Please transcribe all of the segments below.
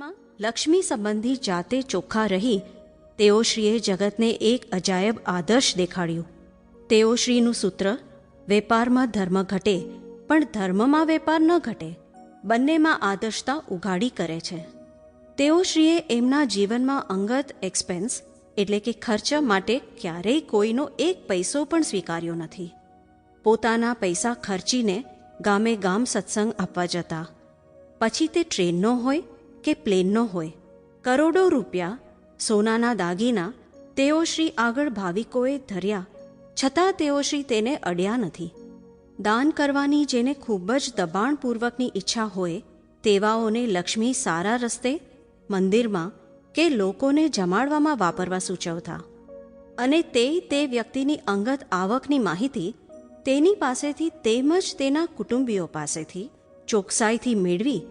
જીવનમાં લક્ષ્મી સંબંધી જાતે ચોખ્ખા રહી તેઓશ્રીએ જગતને એક અજાયબ આદર્શ દેખાડ્યું. તેઓશ્રીનું સૂત્ર, વેપારમાં ધર્મ ઘટે પણ ધર્મમાં વેપાર ન ઘટે, બંનેમાં આદર્શતા ઉઘાડી કરે છે. તેઓશ્રીએ એમના જીવનમાં અંગત એક્સપેન્સ એટલે કે ખર્ચ માટે ક્યારેય કોઈનો એક પૈસો પણ સ્વીકાર્યો નથી. પોતાના પૈસા ખર્ચીને ગામે ગામ સત્સંગ આપવા જતા, પછી તે ટ્રેનનો હોય કે પ્લેનનો હોય, કરોડો રૂપિયા સોનાના દાગીના તેઓશ્રી આગળ ભાવિકોએ ધર્યા, છતાં તેઓશ્રી તેને અડ્યા નથી. દાન કરવાની જેને ખૂબ જ દબાણપૂર્વકની ઈચ્છા હોય તેવાઓને લક્ષ્મી સારા રસ્તે, મંદિરમાં કે લોકોને જમાડવામાં વાપરવા સૂચવતા, અને તે વ્યક્તિની અંગત આવકની માહિતી તેની પાસેથી તેમજ તેના કુટુંબીઓ પાસેથી ચોકસાઈથી મેળવી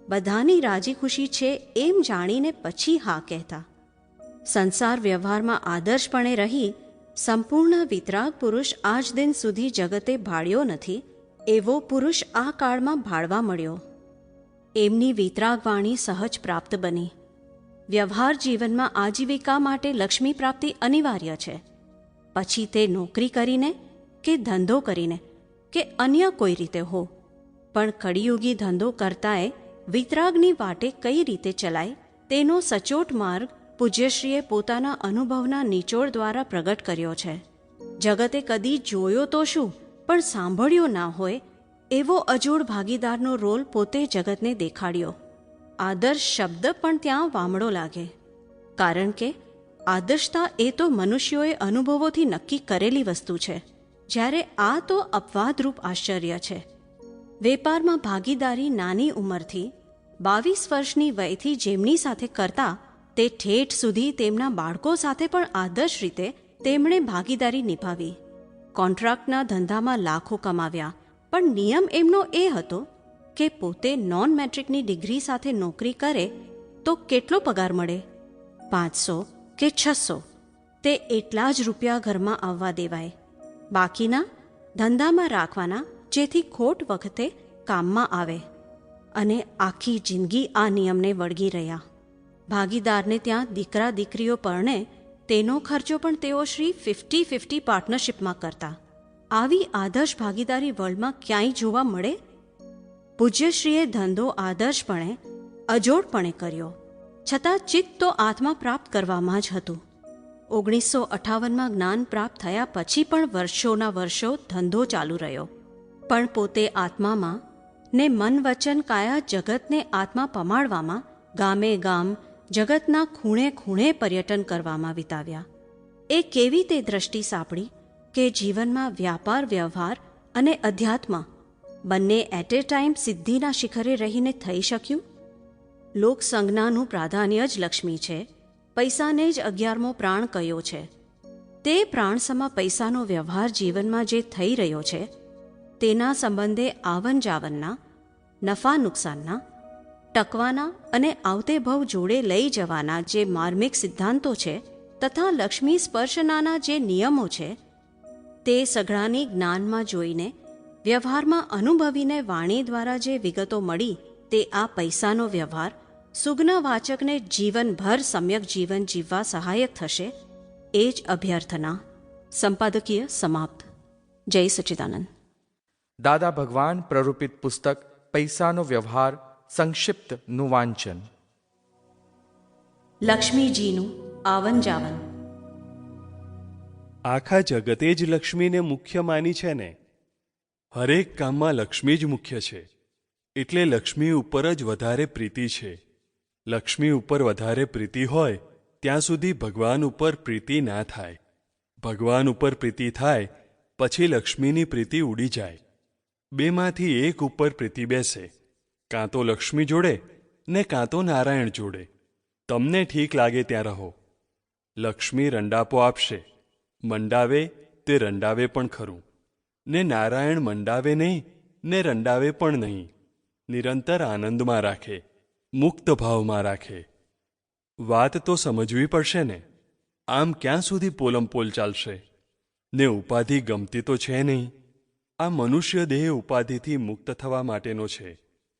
બધાની રાજી ખુશી છે એમ જાણીને પછી હા કહેતા. સંસાર વ્યવહારમાં આદર્શપણે રહી સંપૂર્ણ વિતરાગ પુરુષ આજ દિન સુધી જગતે ભાળ્યો નથી એવો પુરુષ આ કાળમાં ભાળવા મળ્યો. એમની વિતરાગ વાણી સહજ પ્રાપ્ત બની. વ્યવહાર જીવનમાં આજીવિકા માટે લક્ષ્મી પ્રાપ્તિ અનિવાર્ય છે. પછી તે નોકરી કરીને કે ધંધો કરીને કે અન્ય કોઈ રીતે હો, પણ કળિયુગી ધંધો કરતાંય વિતરાગની વાટે કઈ રીતે ચલાય તેનો સચોટ માર્ગ પૂજ્યશ્રીએ પોતાના અનુભવના નિચોડ દ્વારા પ્રગટ કર્યો છે. જગતે કદી જોયો તો શું પણ સાંભળ્યો ના હોય એવો અજોડ ભાગીદારનો રોલ પોતે જગતને દેખાડ્યો. આદર્શ શબ્દ પણ ત્યાં વામડો લાગે, કારણ કે આદર્શતા એ તો મનુષ્યોએ અનુભવોથી નક્કી કરેલી વસ્તુ છે, જ્યારે આ તો અપવાદરૂપ આશ્ચર્ય છે. વેપારમાં ભાગીદારી નાની ઉંમરથી 22 વર્ષની વયથી જેમની સાથે કરતા તે ઠેઠ સુધી તેમના બાળકો સાથે પણ આદર્શ રીતે તેમણે ભાગીદારી નિભાવી. કોન્ટ્રાક્ટના ધંધામાં લાખો કમાવ્યા, પણ નિયમ એમનો એ હતો કે પોતે નોન મેટ્રિકની ડિગ્રી સાથે નોકરી કરે તો કેટલો પગાર મળે, 500 કે 600, તે એટલા જ રૂપિયા ઘરમાં આવવા દેવાય, બાકીના ધંધામાં રાખવાના જેથી ખોટ વખતે કામમાં આવે. અને આખી જિંદગી આ નિયમને વળગી રહ્યા. ભાગીદારને ત્યાં દીકરા દીકરીઓ પરણે તેનો ખર્ચો પણ તેઓ શ્રી 50-50 પાર્ટનરશિપમાં કરતા. આવી આદર્શ ભાગીદારી વર્લ્ડમાં ક્યાંય જોવા મળે? પૂજ્યશ્રીએ ધંધો આદર્શપણે, અજોડપણે કર્યો, છતાં ચિત્ત તો આત્મા પ્રાપ્ત કરવામાં જ હતું. 1958માં જ્ઞાન પ્રાપ્ત થયા પછી પણ વર્ષોના વર્ષો ધંધો ચાલુ રહ્યો, પણ પોતે આત્મામાં ને મન વચન કાયા જગતને આત્મા પમાડવામાં ગામે ગામ, જગતના ખૂણે ખૂણે પર્યટન કરવામાં વિતાવ્યા. એ કેવી તે દ્રષ્ટિ સાંપડી કે જીવનમાં વ્યાપાર વ્યવહાર અને અધ્યાત્મ બંને એટ એ ટાઈમ સિદ્ધિના શિખરે રહીને થઈ શક્યું? લોકસંજ્ઞાનું પ્રાધાન્ય જ લક્ષ્મી છે, પૈસાને જ 11મો પ્રાણ કયો છે. તે પ્રાણસમા પૈસાનો વ્યવહાર જીવનમાં જે થઈ રહ્યો છે તેના સંબંધે આવન જાવનના, નફા નુકસાનના, ટકવાના અને આવતે ભવ જોડે લઈ જવાના જે માર્મિક સિદ્ધાંતો છે તથા લક્ષ્મી સ્પર્શનાના જે નિયમો છે તે સઘળાની જ્ઞાનમાં જોઈને, વ્યવહારમાં અનુભવીને વાણી દ્વારા જે વિગતો મળી તે આ પૈસાનો વ્યવહાર સુજ્ઞ વાચકને જીવનભર સમ્યક જીવન જીવવા સહાયક થશે એ જ અભ્યર્થના. સંપાદકીય સમાપ્ત. જય સચ્ચિદાનંદ. દાદા ભગવાન પ્રરૂપિત પુસ્તક પૈસાનો વ્યવહાર સંક્ષિપ્તનું વાંચન. લક્ષ્મીજીનું આવન જાવન. આખા જગતે જ લક્ષ્મીને મુખ્ય માની છે ને. હરેક કામમાં લક્ષ્મી જ મુખ્ય છે, એટલે લક્ષ્મી ઉપર જ વધારે પ્રીતિ છે. લક્ષ્મી ઉપર વધારે પ્રીતિ હોય ત્યાં સુધી ભગવાન ઉપર પ્રીતિ ના થાય. ભગવાન ઉપર પ્રીતિ થાય પછી લક્ષ્મીની પ્રીતિ ઉડી જાય. બેમાંથી એક ઉપર પ્રીતિ બેસે, કાં તો લક્ષ્મી જોડે ને કાં તો નારાયણ જોડે. તમને ઠીક લાગે ત્યાં રહો. લક્ષ્મી રંડાપો આપશે, મંડાવે તે રંડાવે પણ ખરું, ને નારાયણ મંડાવે નહીં ને રંડાવે પણ નહીં. નિરંતર આનંદમાં રાખે, મુક્ત ભાવમાં રાખે. વાત તો સમજવી પડશે ને. આમ ક્યાં સુધી પોલમપોલ ચાલશે? ને ઉપાધિ ગમતી તો છે નહીં. આ મનુષ્ય દેહ ઉપાધિથી મુક્ત થવા માટેનો છે,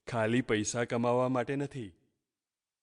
ખાલી પૈસા કમાવા માટે નથી.